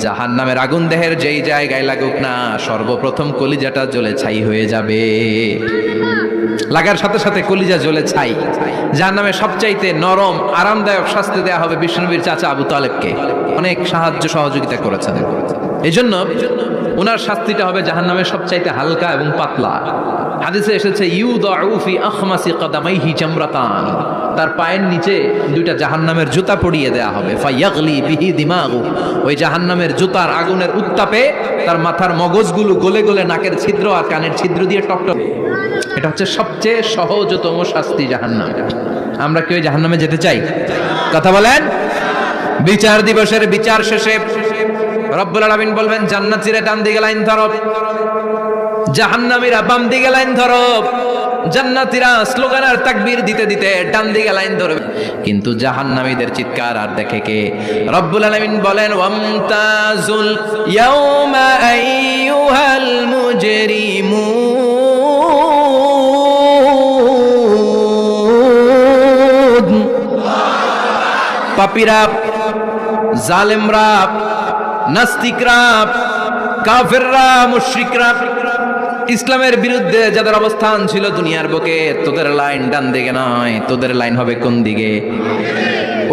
জাহান্নামের আগুন দেহের যেই জায়গায় লাগুক না, সর্বপ্রথম কলিজাটা জ্বলে ছাই হয়ে যাবে। লাগার সাথে সাথে কলিজা জ্বলে ছাই। জাহান্নামে সবচাইতে নরম আরামদায়ক শাস্তি দেয়া হবে বিষ্ণুনবীর চাচা আবু তালেবকে। অনেক সাহায্য সহযোগিতা করেছেন, এই জন্য ওনার শাস্তিটা হবে জাহান্নামের সবচাইতে হালকা এবং পাতলা। হাদিসে এসেছে ইউদাউ ফি আখমাসি কদামাইহি জামরাতান, তার পায়ের নিচে দুইটা জাহান্নামের জুতা পরিয়ে দেয়া হবে। ফায়াগলি বিহি দিমাগু, ওই জাহান্নামের জুতার আগুনের উত্তাপে তার মাথার মগজগুলো গলে গলে নাকের ছিদ্র আর কানের ছিদ্র দিয়ে টকটক। এটা হচ্ছে সবচেয়ে সহজতম শাস্তি জাহান্নাম। আমরা কি ওই জাহান্নামে যেতে চাই? কথা বলেন। বিচার দিবসের বিচার শেষে রব্বুল আলামিন বলবেন, জান্নাতীরা ডান দিকে লাইন ধরো, জাহান্নামীরা বাম দিকে লাইন ধরো। জান্নাতীরা স্লোগান আর তাকবীর দিতে দিতে ডান দিকে লাইন ধরবে, কিন্তু জাহান্নামীদের চিৎকার আর দেখে কে? রব্বুল আলামিন বলেন, ওয়ামতাজুল ইয়াউমা আইয়ুহাল মুজরিমুন। পাপীরা, জালেমরা, নাস্তিকরা, কাফেররা, মুশরিকরা, ইসলামের বিরুদ্ধে যাদের অবস্থান ছিল দুনিয়ার বুকে, তোদের লাইন ডান দিকে নয়, তোদের লাইন হবে কোন দিকে?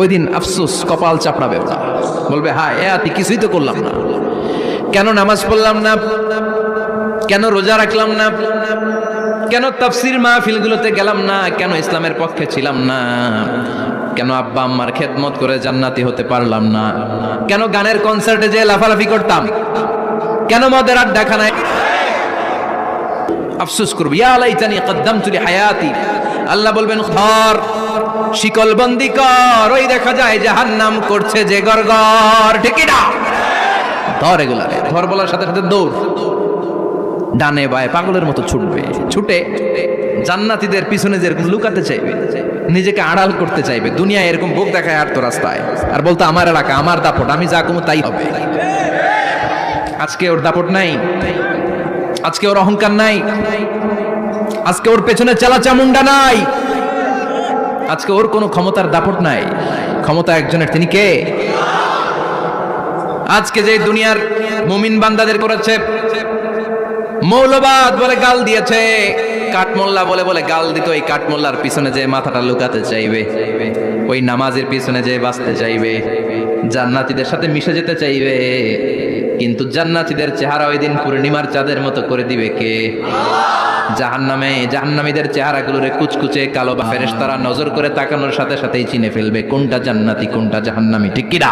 ওই দিন আফসোস, কপাল চাপড়াবে, বলবে হায় এত কিছুই তো করলাম না, কেন নামাজ পড়লাম না, কেন রোজা রাখলাম না, কেন তাফসীর মাহফিলগুলোতে গেলাম না, কেন ইসলামের পক্ষে ছিলাম না, কেন আব্বা আম্মার খেদমত করে জান্নাতি হতে পারলাম না, কেন গানের কনসার্টে যে লাফালাফি করতাম, কেন মদের আড্ডা খানায় আফসোস করবো, ইয়া লাইতানি কদ্দামতু লিহায়াতি। আল্লাহ বলবেন, ধর শিকল বন্দি কর, ওই দেখা যায় জাহান্নাম করছে যে গরগর, ঠিক না? ধর এগুলা, ধর বলার সাথে সাথে দৌড়, ডানে বায়ে পাগলের মতো ছুটবে, ছুটে জান্নাতীদের পিছনে যেরকম লুকাতে চাইবে, নিজেকে আড়াল করতে চাইবে, দুনিয়া এরকম বুক দেখায় আর তো রাস্তায়, আর বলতো আমার এলাকা, আমার দাপট, আমি যা কমু তাই হবে। আজকে ওর দাপট নাই, আজকে ওর অহংকার নাই, আজকে ওর পেছনে চালা চামুন্ডা নাই, আজকে ওর কোনো ক্ষমতার দাপট নাই। ক্ষমতা একজনের, তিনি কে? আজকে যে দুনিয়ার মুমিন বান্দাদের করেছে, মৌলবাদ বলে গাল দিয়েছে, কাঠমোল্লা বলে বলে গাল দিত, এই কাঠমোল্লার পিছনে যে মাথাটা লুকাতে চাইবে, ওই নামাজের পিছনে যে বাঁচতে চাইবে, জান্নাতীদের সাথে মিশে যেতে চাইবে, কিন্তু জান্নাতীদের চেহারা ওই দিন পূর্ণিমার চাঁদের মতো করে দিবে কে? জাহান্নামীদের চেহারাগুলোরে কুচকুচে কালো বা ফেরেশতারা নজর করে তাকানোর সাথে সাথেই চিনে ফেলবে কোনটা জান্নাতি কোনটা জাহান্নামী, ঠিক কিনা?